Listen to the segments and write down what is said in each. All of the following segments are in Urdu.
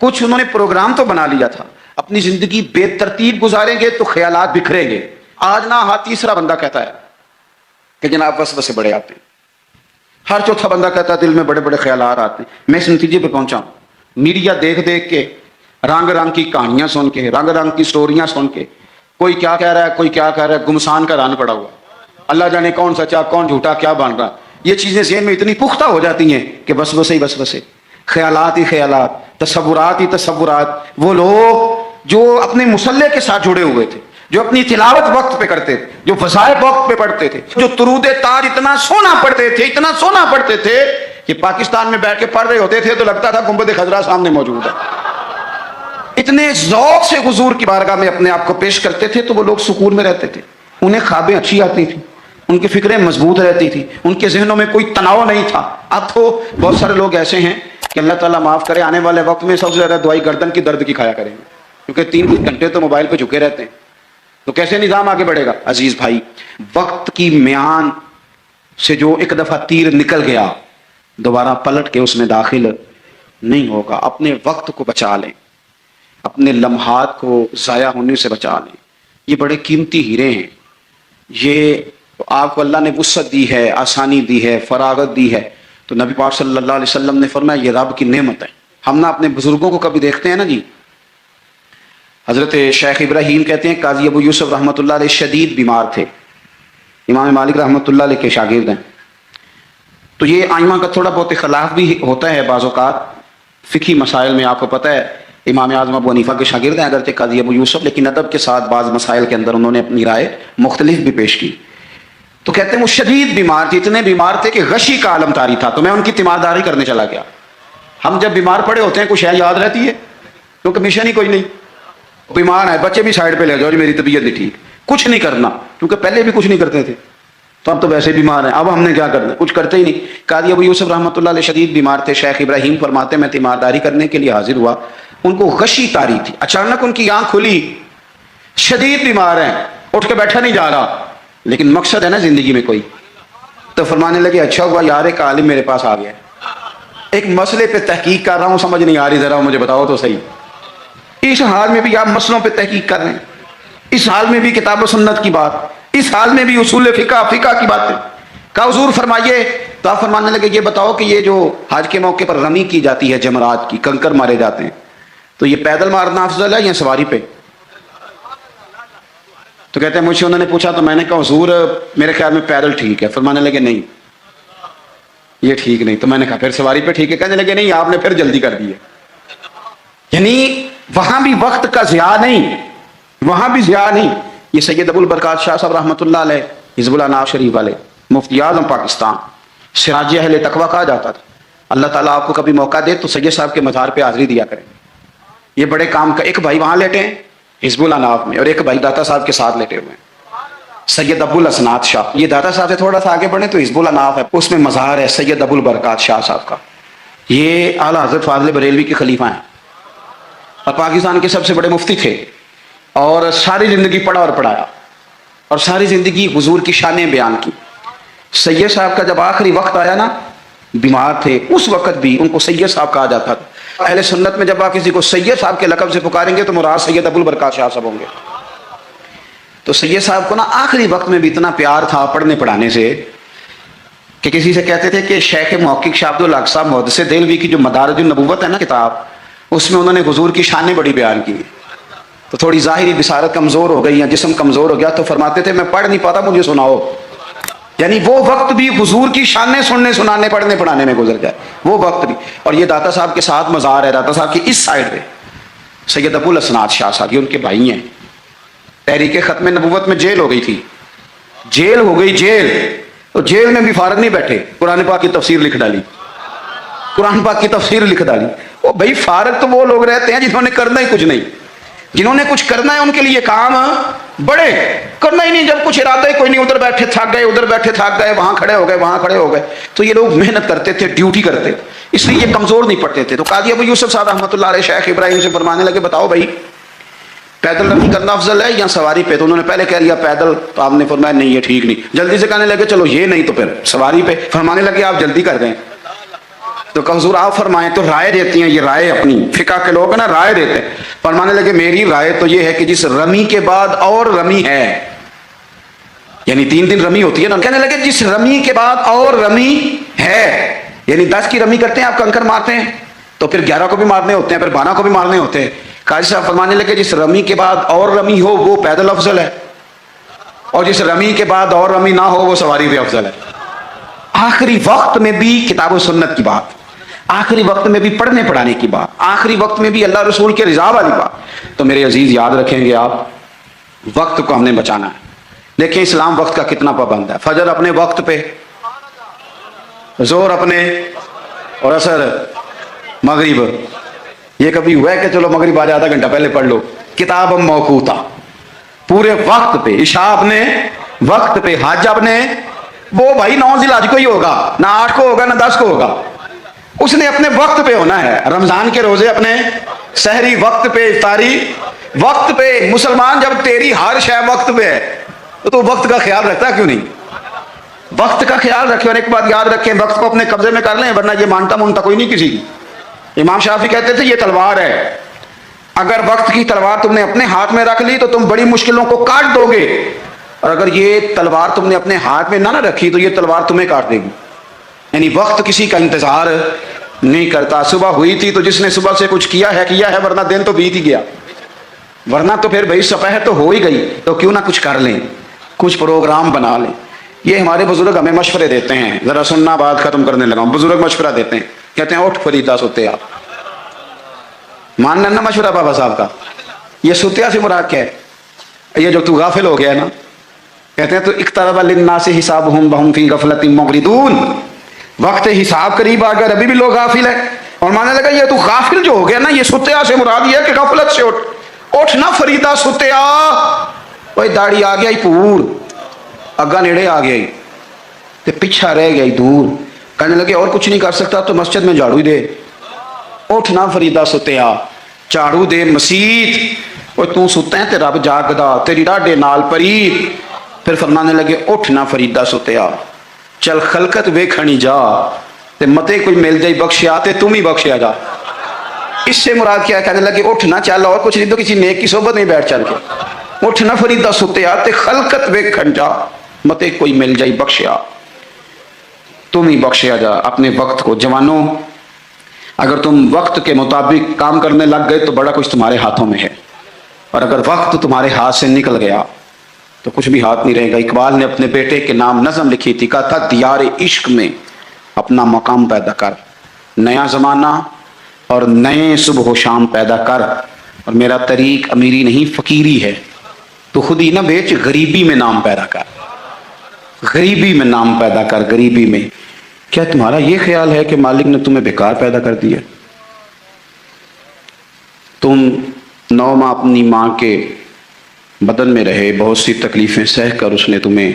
کچھ انہوں نے پروگرام تو بنا لیا تھا، اپنی زندگی بے ترتیب گزاریں گے تو خیالات بکھریں گے. آج نہ ہر تیسرا بندہ کہتا ہے کہ جناب وسوسے بڑے آتے ہیں، ہر چوتھا بندہ کہتا ہے دل میں بڑے بڑے خیالات آتے ہیں. میں اس نتیجے پہ پہنچا ہوں، میڈیا دیکھ دیکھ کے، رنگ رنگ کی کہانیاں سن کے، رنگ رنگ کی سٹوریاں سن کے، کوئی کیا کہہ رہا ہے، کوئی کیا کہہ رہا ہے، گمسان کا ران پڑا ہوا، اللہ جانے کون سچا کون جھوٹا کیا بن رہا. یہ چیزیں ذہن میں اتنی پختہ ہو جاتی ہیں کہ وسوسے ہی وسوسے، خیالات ہی خیالات، تصورات ہی تصورات. وہ لوگ جو اپنے مصلح کے ساتھ جڑے ہوئے تھے، جو اپنی تلاوت وقت پہ کرتے تھے، جو وظائف وقت پہ پڑھتے تھے، جو درود تاج اتنا سونا پڑھتے تھے، اتنا سونا پڑھتے تھے کہ پاکستان میں بیٹھ کے پڑھ رہے ہوتے تھے تو لگتا تھا گنبد خضرا سامنے موجود ہے. اتنے ذوق سے حضور کی بارگاہ میں اپنے آپ کو پیش کرتے تھے تو وہ لوگ سکون میں رہتے تھے. انہیں خوابیں اچھی آتی تھیں، ان کی فکریں مضبوط رہتی تھی، ان کے ذہنوں میں کوئی تناؤ نہیں تھا. اب تو بہت سارے لوگ ایسے ہیں کہ اللہ تعالیٰ معاف کرے، آنے والے وقت میں سب سے زیادہ دوائی گردن کی درد کی کھایا کریں گے، کیونکہ 3 گھنٹے تو موبائل پہ جھکے رہتے ہیں. تو کیسے نظام آگے بڑھے گا؟ عزیز بھائی، وقت کی میان سے جو ایک دفعہ تیر نکل گیا دوبارہ پلٹ کے اس میں داخل نہیں ہوگا. اپنے وقت کو بچا لیں، اپنے لمحات کو ضائع ہونے سے بچا لیں. یہ بڑے قیمتی ہیرے ہیں. یہ آپ کو اللہ نے وسعت دی ہے، آسانی دی ہے، فراغت دی ہے. تو نبی پاک صلی اللہ علیہ وسلم نے فرمایا یہ رب کی نعمت ہے. ہم نہ اپنے بزرگوں کو کبھی دیکھتے ہیں نا جی، حضرت شیخ ابراہیم کہتے ہیں قاضی ابو یوسف رحمۃ اللہ علیہ شدید بیمار تھے، امام مالک رحمۃ اللہ علیہ کے شاگرد ہیں. تو یہ آئمہ کا تھوڑا بہت اختلاف بھی ہوتا ہے بعض اوقات فقہی مسائل میں. آپ کو پتہ ہے امام اعظم ابو حنیفہ کے شاگرد ہیں اگرچہ قاضی ابو یوسف، لیکن ادب کے ساتھ بعض مسائل کے اندر انہوں نے اپنی رائے مختلف بھی پیش کی. تو کہتے ہیں وہ شدید بیمار تھے، اتنے بیمار تھے کہ غشی کا عالم طاری تھا. تو میں ان کی تیمارداری کرنے چلا گیا. ہم جب بیمار پڑے ہوتے ہیں کچھ ہے یاد رہتی ہے، کیونکہ مشن ہی کوئی نہیں. بیمار ہے، بچے بھی سائڈ پہ لے جاؤ، میری طبیعت نہیں ٹھیک، کچھ نہیں کرنا، کیونکہ پہلے بھی کچھ نہیں کرتے تھے. تو اب تو ویسے بیمار ہیں، اب ہم نے کیا کرنا، کچھ کرتے ہی نہیں. قاضی ابو یوسف رحمۃ اللہ علیہ شدید بیمار تھے. شیخ ابراہیم فرماتے میں تیمارداری کرنے کے لیے حاضر ہوا. ان کو غشی طاری تھی، اچانک ان کی آنکھ کھلی، شدید بیمار ہیں، اٹھ کے بیٹھا نہیں جا رہا، لیکن مقصد ہے نا زندگی میں کوئی. تو فرمانے لگے اچھا ہوا یار ایک عالم میرے پاس آ گیا، ایک مسئلے پہ تحقیق کر رہا ہوں، سمجھ نہیں آ رہی، ذرا مجھے بتاؤ تو صحیح. اس حال میں بھی آپ مسئلوں پہ تحقیق کر رہے ہیں، اس حال میں بھی کتاب و سنت کی بات، اس حال میں بھی اصول فقہ کی باتیں. کہا حضور فرمائیے. تو آپ فرمانے لگے یہ بتاؤ کہ یہ جو حج کے موقع پر رمی کی جاتی ہے، جمرات کی، کنکر مارے جاتے ہیں، تو یہ پیدل مارنا افضل ہے یا سواری پہ؟ تو کہتے ہیں مجھ سے انہوں نے پوچھا تو میں نے کہا حضور میرے خیال میں پیدل ٹھیک ہے. فرمانے لگے نہیں یہ ٹھیک نہیں. تو میں نے کہا پھر سواری پہ ٹھیک ہے. کہنے لگے نہیں آپ نے پھر جلدی کر دی ہے. یعنی وہاں بھی وقت کا ضیاع نہیں، وہاں بھی ضیاع نہیں. یہ سید ابو البرکات شاہ صاحب رحمۃ اللہ علیہ، حزب اللہ ناز شریف والے، مفتی اعظم پاکستان، سراج اہل تقویٰ کہا جاتا تھا. اللہ تعالیٰ آپ کو کبھی موقع دے تو سید صاحب کے مزار پہ حاضری دیا کریں. یہ بڑے کام کا، ایک بھائی وہاں لیٹے ہیں حزب اللہ ناف میں، اور ایک بھائی داتا صاحب کے ساتھ لیٹے ہوئے ہیں، سید ابو الاسناد شاہ. یہ داتا صاحب سے تھوڑا سا آگے بڑھیں تو حزب اللہ ناف ہے، اس میں مزار ہے سید ابو البرکات شاہ صاحب کا. یہ اعلیٰ حضرت فاضل بریلوی کے خلیفہ ہیں اور پاکستان کے سب سے بڑے مفتی تھے، اور ساری زندگی پڑھا اور پڑھایا، اور ساری زندگی حضور کی شانیں بیان کی. سید صاحب کا جب آخری وقت آیا نا، بیمار تھے، اس وقت بھی ان کو سید صاحب کہا جاتا تھا. اہل سنت میں جب آپ کسی کو سید صاحب کے لقب سے پکاریں گے تو مراد سید ابو البرکات شاہ صاحب ہوں گے. تو سید صاحب کو نا آخری وقت میں بھی اتنا پیار تھا پڑھنے پڑھانے سے کہ کسی سے کہتے تھے کہ شیخ محقق شاہ عبد الحق صاحب محدث دہلوی کی جو مدارج النبوت ہے نا کتاب، اس میں انہوں نے حضور کی شانیں بڑی بیان کی. تو تھوڑی ظاہری بصارت کمزور ہو گئی یا جسم کمزور ہو گیا تو فرماتے تھے میں پڑھ نہیں پاتا، مجھے سناؤ. یعنی وہ وقت بھی حضور کی شانیں سننے سنانے پڑھنے پڑھانے میں گزر جائے، وہ وقت بھی. اور یہ داتا صاحب کے ساتھ مزار ہے، داتا صاحب کی اس سائڈ پہ سید ابو الاسناد شاہ صاحب، یہ ان کے بھائی ہیں. تحریک ختم نبوت میں جیل ہو گئی تھی، جیل ہو گئی جیل. تو جیل میں بھی فارغ نہیں بیٹھے، قرآن پاک کی تفسیر لکھ ڈالی، قرآن پاک کی تفسیر لکھ ڈالی. وہ بھائی فارغ تو وہ لوگ رہتے ہیں جنہوں نے کرنا ہی کچھ نہیں. جنہوں نے کچھ کرنا ہے ان کے لیے کام بڑے، کرنا ہی نہیں جب کچھ ارادہ ہی کوئی نہیں، ادھر بیٹھے تھک گئے، ادھر بیٹھے تھک گئے، وہاں کھڑے ہو گئے، وہاں کھڑے ہو گئے. تو یہ لوگ محنت کرتے تھے، ڈیوٹی کرتے، اس لیے یہ کمزور نہیں پڑتے تھے. تو قاضی ابو یوسف صاحب رحمۃ اللہ علیہ شیخ ابراہیم سے فرمانے لگے بتاؤ بھائی پیدل رمی کرنا افضل ہے یا سواری پہ؟ تو انہوں نے پہلے کہہ لیا پیدل، تو آپ نے فرمایا نہیں یہ ٹھیک نہیں. جلدی سے کہنے لگے چلو یہ نہیں تو پھر سواری پہ. فرمانے لگے آپ جلدی کر دیں. تو کہ حضور آپ فرمائیں، تو رائے دیتی ہیں، یہ رائے اپنی فقہ کے لوگ ہیں نا، رائے دیتے ہیں. فرمانے لگے میری رائے تو یہ ہے کہ جس رمی کے بعد اور رمی ہے، یعنی 3 دن رمی ہوتی ہے نا، کہنے لگے جس رمی کے بعد اور رمی ہے، یعنی 10 کی رمی کرتے ہیں آپ، کنکر مارتے ہیں تو پھر 11 کو بھی مارنے ہوتے ہیں، پھر 12 کو بھی مارنے ہوتے ہیں. قاضی صاحب فرمانے لگے جس رمی کے بعد اور رمی ہو وہ پیدل افضل ہے، اور جس رمی کے بعد اور رمی نہ ہو وہ سواری بھی افضل ہے. آخری وقت میں بھی کتاب و سنت کی بات، آخری وقت میں بھی پڑھنے پڑھانے کی بات، آخری وقت میں بھی اللہ رسول کے رضا والی بات. تو میرے عزیز یاد رکھیں گے آپ، وقت کو ہم نے بچانا ہے. دیکھیں اسلام وقت کا کتنا پابند ہے. فجر اپنے وقت پہ، ظہر اپنے، اور عصر، مغرب. یہ کبھی ہوا ہے کہ چلو مغرب آج آدھا گھنٹہ پہلے پڑھ لو؟ کتاب موقوتا، پورے وقت پہ. عشاء اپنے وقت پہ، حج اپنے، وہ بھائی 9 ذی الحج کو ہی ہوگا، نہ 8 کو ہوگا نہ 10 کو ہوگا، اس نے اپنے وقت پہ ہونا ہے. رمضان کے روزے اپنے، سحری وقت پہ، افطاری وقت پہ. مسلمان جب تیری ہر شے وقت پہ ہے تو وقت کا خیال رکھتا کیوں نہیں؟ وقت کا خیال رکھے. اور ایک بات یاد رکھیں، وقت کو اپنے قبضے میں کر لیں، ورنہ یہ مانتا کوئی نہیں کسی کی. امام شافعی کہتے تھے یہ تلوار ہے، اگر وقت کی تلوار تم نے اپنے ہاتھ میں رکھ لی تو تم بڑی مشکلوں کو کاٹ دو گے، اور اگر یہ تلوار تم نے اپنے ہاتھ میں نہ رکھی تو یہ تلوار تمہیں کاٹ دے گی. یعنی وقت کسی کا انتظار نہیں کرتا. صبح ہوئی تھی تو جس نے صبح سے کچھ کیا ہے، ورنہ دن تو بیت ہی گیا. ورنہ تو پھر بھائی صبح تو ہو ہی گئی، تو کیوں نہ کچھ کر لیں، کچھ پروگرام بنا لیں. یہ ہمارے بزرگ ہمیں مشورے دیتے ہیں. ذرا سننا، بات ختم کرنے لگا ہوں. بزرگ مشورہ دیتے ہیں، کہتے ہیں اٹھ فریدہ ستیا. مان لینا مشورہ بابا صاحب کا. یہ ستیا سے مراد کیا ہے؟ یہ جو تو غافل ہو گیا ہے نا، کہتے ہیں تو اقترب للناس حسابهم وهم فی غفلۃ معرضون. وقت حساب قریب آ گیا، ابھی بھی لوگ غافل ہیں. اور ماننے لگا یہ تو غافل جو ہو گیا نا، یہ ستیا سے مراد یہ ہے کہ غفلت سے اٹھ نہ فریدہ ستیا. اوے داڑھی آ گیا ہی پور، اگا نیڑے آ گیا ہی تے پیچھا رہ گیا ہی دور. کہنے لگے اور کچھ نہیں کر سکتا تو مسجد میں جھاڑو ہی دے. اٹھ نہ فریدہ ستیا، جھاڑو دے مسیت. اور تو ستا ہے تے رب جاگدا، تیری ڈاڈے نال پری. پھر فرمانے لگے اٹھ نہ فریدہ ستیا، چل خلقت ویکھنی جا، تے متے کوئی مل جائی بخشیا تے تم ہی بخشیا جا. اس سے مراد کیا ہے؟ کہنے لگے اٹھ نہ چل، اور کچھ نہیں تو کسی نیک کی صحبت نہیں بیٹھ چل کے. اٹھ نہ فریدہ ستیا تے خلقت ویکھن جا، متے کوئی مل جائی بخشیا، تم ہی بخشیا جا. اپنے وقت کو، جوانوں اگر تم وقت کے مطابق کام کرنے لگ گئے تو بڑا کچھ تمہارے ہاتھوں میں ہے، اور اگر وقت تمہارے ہاتھ سے نکل گیا تو کچھ بھی ہاتھ نہیں رہے گا. اقبال نے اپنے بیٹے کے نام نظم لکھی تھی، کہا تھا دیار عشق میں اپنا مقام پیدا کر، نیا زمانہ اور نئے صبح و شام پیدا کر. اور میرا طریق امیری نہیں فقیری ہے، تو خود ہی نہ بیچ، غریبی میں نام پیدا کر، غریبی میں نام پیدا کر، غریبی میں. کیا تمہارا یہ خیال ہے کہ مالک نے تمہیں بیکار پیدا کر دیا؟ تم 9 ماہ اپنی ماں کے بدن میں رہے، بہت سی تکلیفیں سہ کر اس نے تمہیں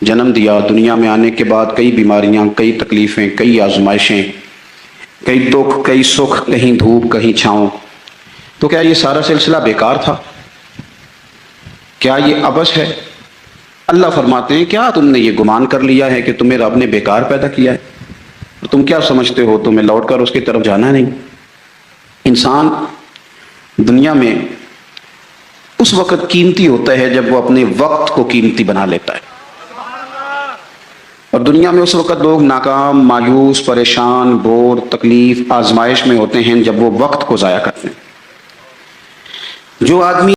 جنم دیا. دنیا میں آنے کے بعد کئی بیماریاں، کئی تکلیفیں، کئی آزمائشیں، کئی دکھ، کئی سکھ، کہیں دھوپ کہیں چھاؤں. تو کیا یہ سارا سلسلہ بیکار تھا؟ کیا یہ عبث ہے؟ اللہ فرماتے ہیں کیا تم نے یہ گمان کر لیا ہے کہ تمہیں رب نے بیکار پیدا کیا ہے؟ تم کیا سمجھتے ہو تمہیں لوٹ کر اس کی طرف جانا نہیں؟ انسان دنیا میں اس وقت قیمتی ہوتا ہے جب وہ اپنے وقت کو قیمتی بنا لیتا ہے، اور دنیا میں اس وقت لوگ ناکام، مایوس، پریشان، بور، تکلیف، آزمائش میں ہوتے ہیں جب وہ وقت کو ضائع کرتے ہیں. جو آدمی